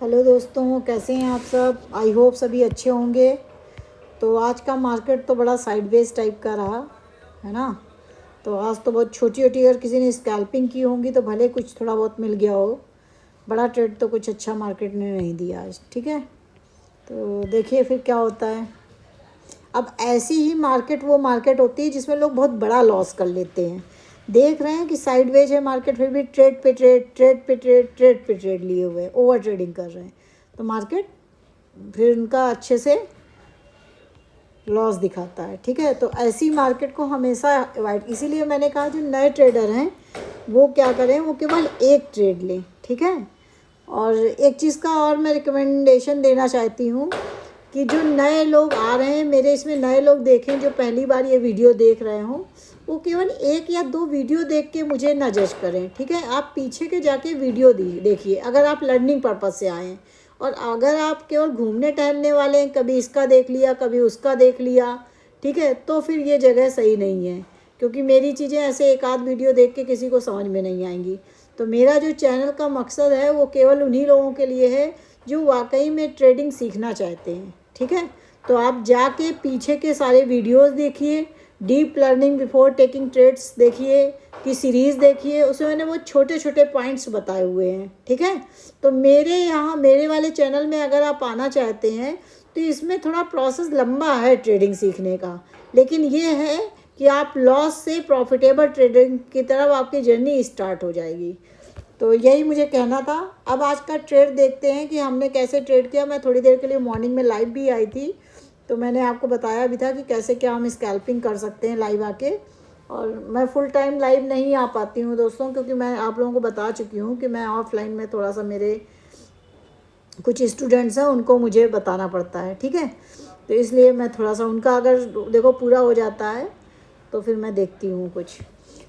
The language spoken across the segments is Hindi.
हेलो दोस्तों, कैसे हैं आप सब। आई होप सभी अच्छे होंगे। तो आज का मार्केट तो बड़ा साइडवेज टाइप का रहा है ना। तो आज तो बहुत छोटी छोटी अगर किसी ने स्कैल्पिंग की होंगी तो भले कुछ थोड़ा बहुत मिल गया हो। बड़ा ट्रेड तो कुछ अच्छा मार्केट ने नहीं दिया आज। ठीक है, तो देखिए फिर क्या होता है। अब ऐसी ही मार्केट वो मार्केट होती है जिसमें लोग बहुत बड़ा लॉस कर लेते हैं। देख रहे हैं कि साइडवेज है मार्केट, फिर भी ट्रेड पे ट्रेड, ट्रेड पे ट्रेड, ट्रेड पे ट्रेड लिए हुए ओवर ट्रेडिंग कर रहे हैं। तो मार्केट फिर उनका अच्छे से लॉस दिखाता है। ठीक है, तो ऐसी मार्केट को हमेशा अवॉइड, इसीलिए मैंने कहा जो नए ट्रेडर हैं वो क्या करें, वो केवल एक ट्रेड लें। ठीक है, और एक चीज़ का और मैं रिकमेंडेशन देना चाहती हूँ कि जो नए लोग आ रहे हैं मेरे इसमें, नए लोग देखें जो पहली बार ये वीडियो देख रहे हों, वो केवल एक या दो वीडियो देख के मुझे ना जज करें। ठीक है, आप पीछे के जाके वीडियो देखिए अगर आप लर्निंग पर्पज़ से आए हैं। और अगर आप केवल घूमने टहलने वाले हैं, कभी इसका देख लिया कभी उसका देख लिया, ठीक है, तो फिर ये जगह सही नहीं है। क्योंकि मेरी चीज़ें ऐसे एक आध वीडियो देख के किसी को समझ में नहीं आएंगी। तो मेरा जो चैनल का मकसद है वो केवल उन्हीं लोगों के लिए है जो वाकई में ट्रेडिंग सीखना चाहते हैं। ठीक है, तो आप जाके पीछे के सारे वीडियोस देखिए, deep learning before taking trades देखिए की सीरीज़ देखिए, उसमें मैंने वो छोटे छोटे पॉइंट्स बताए हुए हैं। ठीक है, तो मेरे यहाँ मेरे वाले चैनल में अगर आप आना चाहते हैं तो इसमें थोड़ा प्रोसेस लंबा है ट्रेडिंग सीखने का, लेकिन ये है कि आप लॉस से प्रॉफिटेबल ट्रेडिंग की तरफ आपकी जर्नी स्टार्ट हो जाएगी। तो यही मुझे कहना था। अब आज का ट्रेड देखते हैं कि हमने कैसे ट्रेड किया। मैं थोड़ी देर के लिए मॉर्निंग में लाइव भी आई थी, तो मैंने आपको बताया भी था कि कैसे क्या हम स्कैल्पिंग कर सकते हैं लाइव आके। और मैं फुल टाइम लाइव नहीं आ पाती हूँ दोस्तों, क्योंकि मैं आप लोगों को बता चुकी हूँ कि मैं ऑफलाइन में थोड़ा सा, मेरे कुछ स्टूडेंट्स हैं उनको मुझे बताना पड़ता है। ठीक है, तो इसलिए मैं थोड़ा सा उनका अगर देखो पूरा हो जाता है तो फिर मैं देखती हूँ कुछ।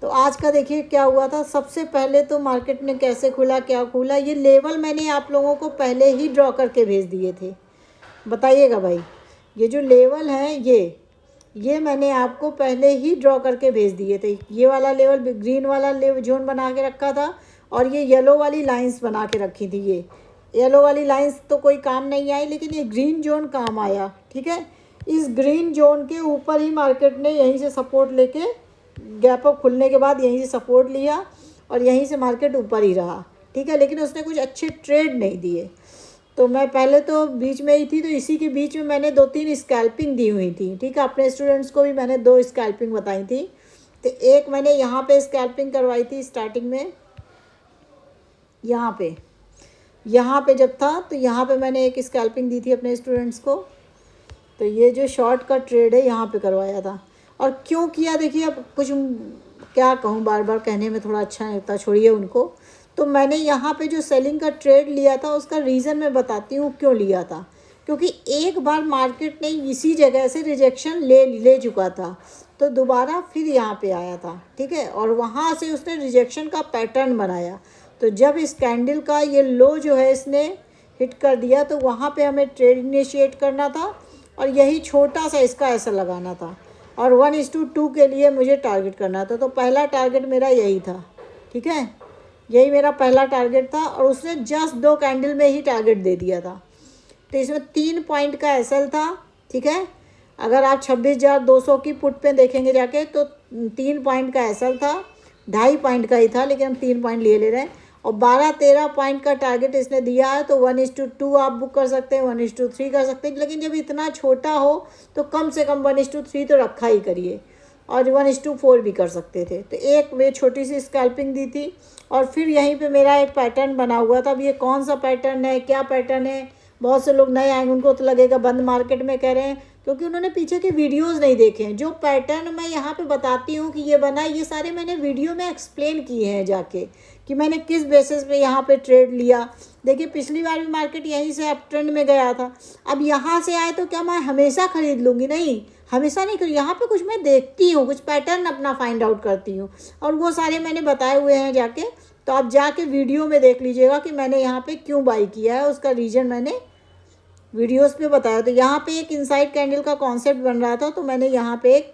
तो आज का देखिए क्या हुआ था। सबसे पहले तो मार्केट ने कैसे खुला, क्या खुला, ये लेवल मैंने आप लोगों को पहले ही ड्रॉ करके भेज दिए थे। बताइएगा भाई, ये जो लेवल हैं ये मैंने आपको पहले ही ड्रॉ करके भेज दिए थे। ये वाला लेवल, ग्रीन वाला लेवल जोन बना के रखा था, और ये येलो वाली लाइंस बना के रखी थी। ये येलो वाली लाइंस तो कोई काम नहीं आई, लेकिन ये ग्रीन जोन काम आया। ठीक है, इस ग्रीन जोन के ऊपर ही मार्केट ने यहीं से सपोर्ट लेके, गैप अप खुलने के बाद यहीं से सपोर्ट लिया और यहीं से मार्केट ऊपर ही रहा। ठीक है, लेकिन उसने कुछ अच्छे ट्रेड नहीं दिए। तो मैं पहले तो बीच में ही थी, तो इसी के बीच में मैंने 2-3 स्कैल्पिंग दी हुई थी। ठीक है, अपने स्टूडेंट्स को भी मैंने 2 स्कैल्पिंग बताई थी। तो एक मैंने यहाँ पे स्कैल्पिंग करवाई थी स्टार्टिंग में, यहाँ पे जब था तो यहाँ पे मैंने एक स्कैल्पिंग दी थी अपने स्टूडेंट्स को। तो ये जो शॉर्ट का ट्रेड है यहाँ पे करवाया था। और क्यों किया देखिए, अब कुछ क्या कहूँ, बार बार कहने में थोड़ा अच्छा नहीं लगता, छोड़िए उनको। तो मैंने यहाँ पे जो सेलिंग का ट्रेड लिया था उसका रीज़न मैं बताती हूँ क्यों लिया था। क्योंकि एक बार मार्केट ने इसी जगह से रिजेक्शन ले चुका था, तो दोबारा फिर यहाँ पे आया था। ठीक है, और वहाँ से उसने रिजेक्शन का पैटर्न बनाया। तो जब इस कैंडल का ये लो जो है इसने हिट कर दिया, तो वहाँ पे हमें ट्रेड इनिशिएट करना था और यही छोटा सा इसका ऐसा लगाना था, और 1:2 के लिए मुझे टारगेट करना था। तो पहला टारगेट मेरा यही था। ठीक है, यही मेरा पहला टारगेट था, और उसने जस्ट 2 कैंडल में ही टारगेट दे दिया था। तो इसमें 3 पॉइंट का एसएल था। ठीक है, अगर आप 26,200 की पुट पे देखेंगे जाके तो 3 पॉइंट का एसएल था, 2.5 पॉइंट का ही था, लेकिन हम 3 पॉइंट ले रहे हैं। और 12-13 पॉइंट का टारगेट इसने दिया है, तो 1:2 आप बुक कर सकते हैं, 1:3 कर सकते हैं। लेकिन जब इतना छोटा हो तो कम से कम 1:3 तो रखा ही करिए, और 1:4 भी कर सकते थे। तो एक वे छोटी सी स्कैल्पिंग दी थी, और फिर यहीं पे मेरा एक पैटर्न बना हुआ था। अब ये कौन सा पैटर्न है, क्या पैटर्न है, बहुत से लोग नए आएंगे उनको तो लगेगा बंद मार्केट में कह रहे हैं, क्योंकि उन्होंने पीछे के वीडियोस नहीं देखे हैं। जो पैटर्न मैं यहाँ पे बताती हूँ कि ये बना, ये सारे मैंने वीडियो में एक्सप्लेन किए हैं जाके, कि मैंने किस बेसिस पे यहाँ पे ट्रेड लिया। देखिए पिछली बार भी मार्केट यहीं से अप ट्रेंड में गया था। अब यहाँ से आए तो क्या मैं हमेशा ख़रीद लूँगी? नहीं, हमेशा नहीं करूँ। यहाँ पे कुछ मैं देखती हूँ, कुछ पैटर्न अपना फाइंड आउट करती हूँ, और वो सारे मैंने बताए हुए हैं जाके। तो आप जाके वीडियो में देख लीजिएगा कि मैंने यहाँ पे क्यों बाई किया है, उसका रीज़न मैंने वीडियोस पे बताया। तो यहाँ पे एक इनसाइड कैंडल का कॉन्सेप्ट बन रहा था, तो मैंने यहाँ पे एक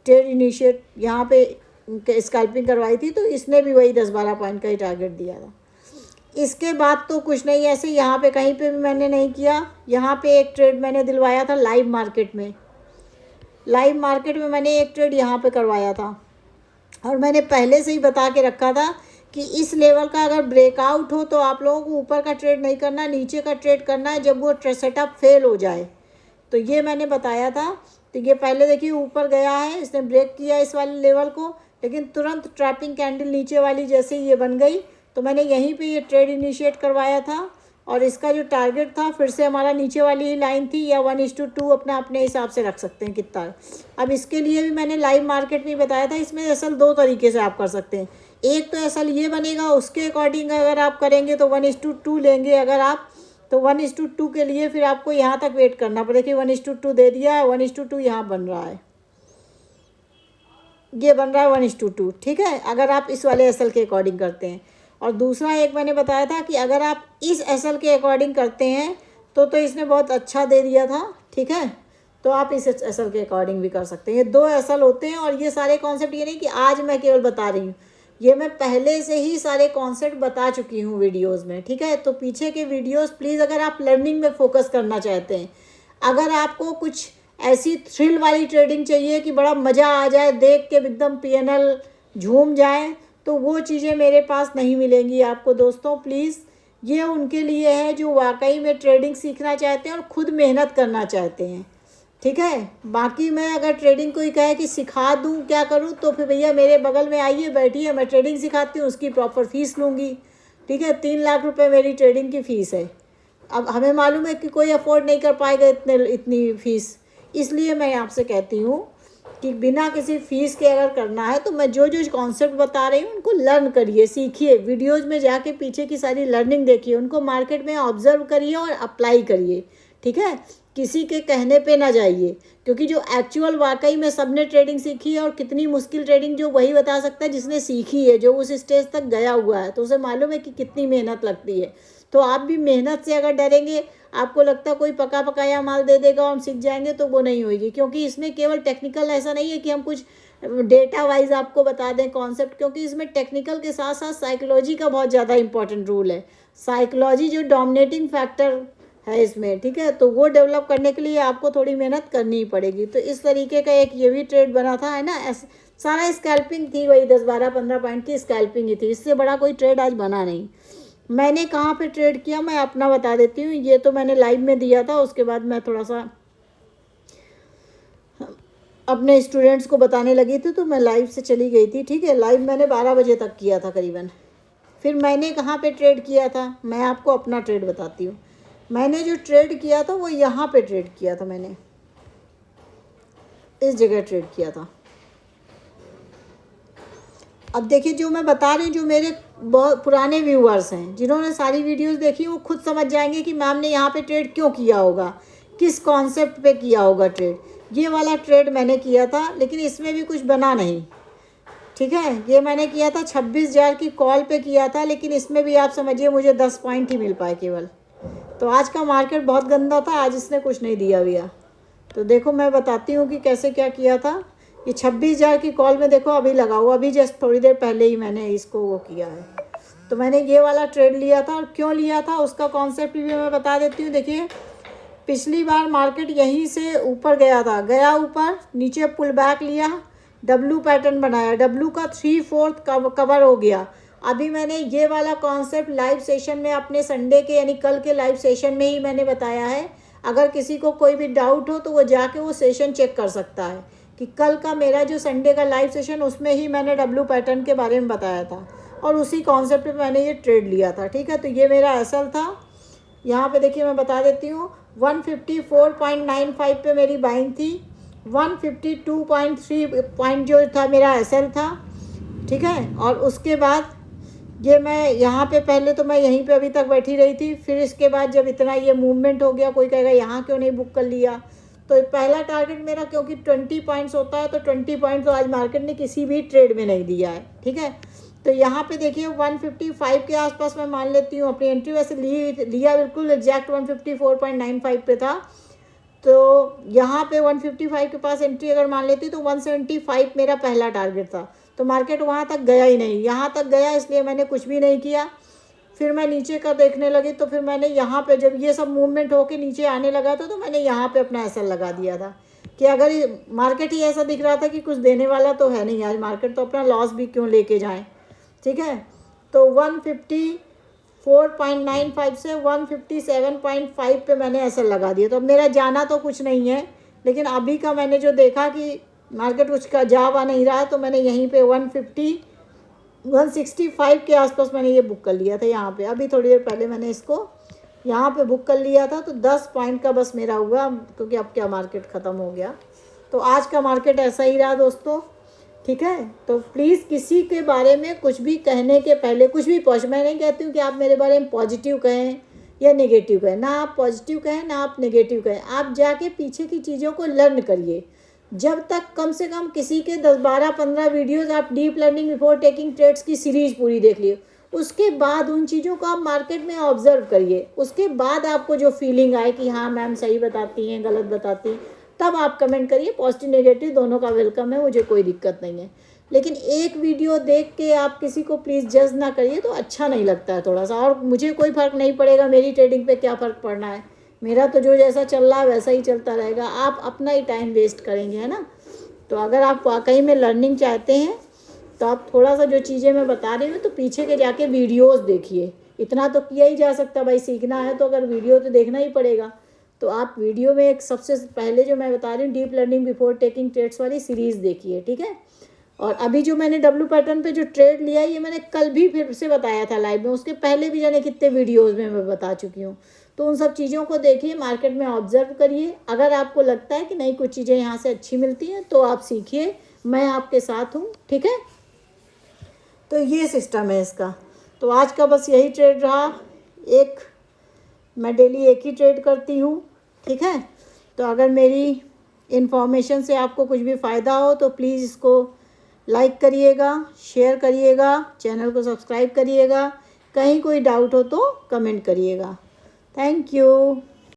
ट्रेड इनिशिएट यहाँ पे स्कैल्पिंग करवाई थी। तो इसने भी वही 10-12 पॉइंट का ही टारगेट दिया था। इसके बाद तो कुछ नहीं, ऐसे यहाँ पे कहीं पे भी मैंने नहीं किया। यहाँ पे एक ट्रेड मैंने दिलवाया था लाइव मार्केट में, लाइव मार्केट में मैंने एक ट्रेड यहाँ पे करवाया था, और मैंने पहले से ही बता के रखा था कि इस लेवल का अगर ब्रेकआउट हो तो आप लोगों को ऊपर का ट्रेड नहीं करना, नीचे का ट्रेड करना है जब वो सेटअप फेल हो जाए। तो ये मैंने बताया था। तो ये पहले देखिए ऊपर गया है, इसने ब्रेक किया इस वाले लेवल को, लेकिन तुरंत ट्रैपिंग कैंडल नीचे वाली जैसे ही ये बन गई तो मैंने यहीं पे ये ट्रेड इनिशिएट करवाया था। और इसका जो टारगेट था फिर से हमारा नीचे वाली ही लाइन थी, या 1:2 अपने हिसाब से रख सकते हैं कितना। अब इसके लिए भी मैंने लाइव मार्केट में बताया था, इसमें असल 2 तरीके से आप कर सकते हैं। एक तो असल ये बनेगा, उसके अकॉर्डिंग अगर आप करेंगे तो 1:2 लेंगे अगर आप, तो 1:2 के लिए फिर आपको यहाँ तक वेट करना पड़ेगा कि 1:2 दे दिया है, 1:2 यहाँ बन रहा है, ये बन रहा है 1:2, ठीक है, अगर आप इस वाले एसएल के अकॉर्डिंग करते हैं। और दूसरा एक मैंने बताया था कि अगर आप इस एसएल के अकॉर्डिंग करते हैं तो इसने बहुत अच्छा दे दिया था, ठीक है, तो आप इस एसएल के अकॉर्डिंग भी कर सकते हैं। ये 2 एसएल होते हैं। और ये सारे कॉन्सेप्ट ये नहीं कि आज मैं केवल बता रही हूँ, ये मैं पहले से ही सारे कॉन्सेप्ट बता चुकी हूँ वीडियोज़ में, ठीक है। तो पीछे के वीडियोज़ प्लीज़, अगर आप लर्निंग में फोकस करना चाहते हैं, अगर आपको कुछ ऐसी थ्रिल वाली ट्रेडिंग चाहिए कि बड़ा मज़ा आ जाए देख के एकदम पीएनएल झूम जाए, तो वो चीज़ें मेरे पास नहीं मिलेंगी आपको दोस्तों। प्लीज़, ये उनके लिए है जो वाकई में ट्रेडिंग सीखना चाहते हैं और ख़ुद मेहनत करना चाहते हैं, ठीक है। बाकी मैं अगर ट्रेडिंग कोई कहे कि सिखा दूँ क्या करूँ, तो फिर भैया मेरे बगल में आइए, बैठिए, मैं ट्रेडिंग सिखाती हूँ, उसकी प्रॉपर फीस लूँगी, ठीक है। 3 लाख रुपए मेरी ट्रेडिंग की फ़ीस है। अब हमें मालूम है कि कोई अफोर्ड नहीं कर पाएगा इतनी फ़ीस, इसलिए मैं आपसे कहती हूँ कि बिना किसी फ़ीस के अगर करना है तो मैं जो जो कॉन्सेप्ट बता रही हूँ उनको लर्न करिए, सीखिए, वीडियोज़ में जाके पीछे की सारी लर्निंग देखिए, उनको मार्केट में ऑब्जर्व करिए और अप्लाई करिए, ठीक है। किसी के कहने पे ना जाइए, क्योंकि जो एक्चुअल वाकई में सबने ट्रेडिंग सीखी है, और कितनी मुश्किल ट्रेडिंग जो वही बता सकता है जिसने सीखी है, जो उस स्टेज तक गया हुआ है, तो उसे मालूम है कि कितनी मेहनत लगती है। तो आप भी मेहनत से अगर डरेंगे, आपको लगता है कोई पका पकाया माल दे देगा और हम सीख जाएंगे, तो वो नहीं होगी, क्योंकि इसमें केवल टेक्निकल ऐसा नहीं है कि हम कुछ डेटा वाइज आपको बता दें कॉन्सेप्ट, क्योंकि इसमें टेक्निकल के साथ साथ साइकोलॉजी का बहुत ज़्यादा इंपॉर्टेंट रोल है। साइकोलॉजी जो डोमिनेटिंग फैक्टर है इसमें, ठीक है, तो वो डेवलप करने के लिए आपको थोड़ी मेहनत करनी ही पड़ेगी। तो इस तरीके का एक ये भी ट्रेड बना था, है ना, सारा स्कैल्पिंग थी, वही 10, 12, 15 पॉइंट की स्कैल्पिंग ही थी, इससे बड़ा कोई ट्रेड आज बना नहीं। मैंने कहाँ पे ट्रेड किया मैं अपना बता देती हूँ। ये तो मैंने लाइव में दिया था, उसके बाद मैं थोड़ा सा अपने स्टूडेंट्स को बताने लगी थी, तो मैं लाइव से चली गई थी, ठीक है। लाइव मैंने 12 बजे तक किया था करीबन। फिर मैंने कहाँ पे ट्रेड किया था, मैं आपको अपना ट्रेड बताती हूँ। मैंने जो ट्रेड किया था वो यहाँ पे ट्रेड किया था, मैंने इस जगह ट्रेड किया था। अब देखिए, जो मैं बता रही हूँ, जो मेरे बहुत पुराने व्यूअर्स हैं जिन्होंने सारी वीडियोस देखी, वो खुद समझ जाएंगे कि मैम ने यहाँ पे ट्रेड क्यों किया होगा, किस कॉन्सेप्ट पे किया होगा ट्रेड। ये वाला ट्रेड मैंने किया था, लेकिन इसमें भी कुछ बना नहीं, ठीक है। ये मैंने किया था 26,000 की कॉल पे किया था, लेकिन इसमें भी आप समझिए मुझे 10 पॉइंट ही मिल पाए केवल। तो आज का मार्केट बहुत गंदा था, आज इसने कुछ नहीं दिया भैया। तो देखो मैं बताती हूँ कि कैसे क्या किया था। ये 26,000 की कॉल में देखो अभी लगा हुआ, अभी जस्ट थोड़ी देर पहले ही मैंने इसको वो किया है। तो मैंने ये वाला ट्रेड लिया था, और क्यों लिया था उसका कॉन्सेप्ट भी मैं बता देती हूँ। देखिए, पिछली बार मार्केट यहीं से ऊपर गया था, गया ऊपर, नीचे पुल बैक लिया, डब्लू पैटर्न बनाया, डब्लू का 3/4 कवर हो गया। अभी मैंने ये वाला कॉन्सेप्ट लाइव सेशन में अपने संडे के यानी कल के लाइव सेशन में ही मैंने बताया है। अगर किसी को कोई भी डाउट हो तो वो जाके वो सेशन चेक कर सकता है कि कल का मेरा जो संडे का लाइव सेशन, उसमें ही मैंने डब्लू पैटर्न के बारे में बताया था, और उसी कॉन्सेप्ट पे मैंने ये ट्रेड लिया था, ठीक है। तो ये मेरा एसएल था। यहाँ पे देखिए मैं बता देती हूँ, 154.95 पे मेरी बाइंग थी, 152.3 पॉइंट जो था मेरा एसएल था, ठीक है। और उसके बाद ये मैं यहाँ पे पहले तो मैं यहीं पे अभी तक बैठी रही थी। फिर इसके बाद जब इतना ये मूवमेंट हो गया, कोई कहेगा यहाँ क्यों नहीं बुक कर लिया, तो पहला टारगेट मेरा, क्योंकि 20 पॉइंट्स होता है, तो 20 पॉइंट तो आज मार्केट ने किसी भी ट्रेड में नहीं दिया है, ठीक है। तो यहाँ पे देखिए 155 के आसपास मैं मान लेती हूँ अपनी एंट्री, वैसे लिया बिल्कुल एग्जैक्ट 154.95 पे था। तो यहाँ पे 155 के पास एंट्री अगर मान लेती तो 175 मेरा पहला टारगेट था। तो मार्केट वहाँ तक गया ही नहीं, यहाँ तक गया, इसलिए मैंने कुछ भी नहीं किया। फिर मैं नीचे का देखने लगी तो फिर मैंने यहाँ पे जब ये सब मूवमेंट होके नीचे आने लगा था तो मैंने यहाँ पे अपना एसएल लगा दिया था कि अगर मार्केट ही ऐसा दिख रहा था कि कुछ देने वाला तो है नहीं आज मार्केट, तो अपना लॉस भी क्यों लेके जाएं, ठीक है। तो 154.95 से 157.5 पे मैंने एसएल लगा दिया। तो अब मेरा जाना तो कुछ नहीं है, लेकिन अभी का मैंने जो देखा कि मार्केट कुछ का जा नहीं रहा तो मैंने यहीं पे 165 के आसपास मैंने ये बुक कर लिया था यहाँ पे। अभी थोड़ी देर पहले मैंने इसको यहाँ पे बुक कर लिया था। तो 10 पॉइंट का बस मेरा हुआ, क्योंकि अब क्या मार्केट ख़त्म हो गया। तो आज का मार्केट ऐसा ही रहा दोस्तों, ठीक है। तो प्लीज़ किसी के बारे में कुछ भी कहने के पहले कुछ भी मैं नहीं कहती हूँ कि आप मेरे बारे में पॉजिटिव कहें या नेगेटिव कहें, ना आप पॉजिटिव कहें ना आप नेगेटिव कहें। आप जाके पीछे की चीज़ों को लर्न करिए। जब तक कम से कम किसी के 10, 12, 15 वीडियोज़ आप deep learning before taking trades की सीरीज़ पूरी देख लिए, उसके बाद उन चीज़ों को आप मार्केट में ऑब्जर्व करिए। उसके बाद आपको जो फीलिंग आए कि हाँ मैम सही बताती हैं गलत बताती हैं, तब आप कमेंट करिए। पॉजिटिव नेगेटिव दोनों का वेलकम है, मुझे कोई दिक्कत नहीं है। लेकिन एक वीडियो देख के आप किसी को प्लीज़ जज ना करिए, तो अच्छा नहीं लगता है थोड़ा सा। और मुझे कोई फ़र्क नहीं पड़ेगा, मेरी ट्रेडिंग पे क्या फ़र्क पड़ना है, मेरा तो जो जैसा चल रहा है वैसा ही चलता रहेगा। आप अपना ही टाइम वेस्ट करेंगे, है ना। तो अगर आप वाकई में लर्निंग चाहते हैं तो आप थोड़ा सा जो चीज़ें मैं बता रही हूँ तो पीछे के जाके वीडियोस देखिए। इतना तो किया ही जा सकता भाई, सीखना है तो अगर वीडियो तो देखना ही पड़ेगा। तो आप वीडियो में एक सबसे पहले जो मैं बता रही हूँ deep learning before taking trades वाली सीरीज़ देखिए, ठीक है। और अभी जो मैंने डब्ल्यू पैटर्न पे जो ट्रेड लिया है ये मैंने कल भी फिर से बताया था लाइव में, उसके पहले भी जाने कितने वीडियोज़ में मैं बता चुकी हूँ। तो उन सब चीज़ों को देखिए, मार्केट में ऑब्जर्व करिए। अगर आपको लगता है कि नहीं कुछ चीज़ें यहाँ से अच्छी मिलती हैं तो आप सीखिए, मैं आपके साथ हूँ, ठीक है। तो ये सिस्टम है इसका। तो आज का बस यही ट्रेड रहा। मैं डेली एक ही ट्रेड करती हूँ, ठीक है। तो अगर मेरी इन्फॉर्मेशन से आपको कुछ भी फ़ायदा हो तो प्लीज़ इसको लाइक करिएगा, शेयर करिएगा, चैनल को सब्सक्राइब करिएगा। कहीं कोई डाउट हो तो कमेंट करिएगा। Thank you.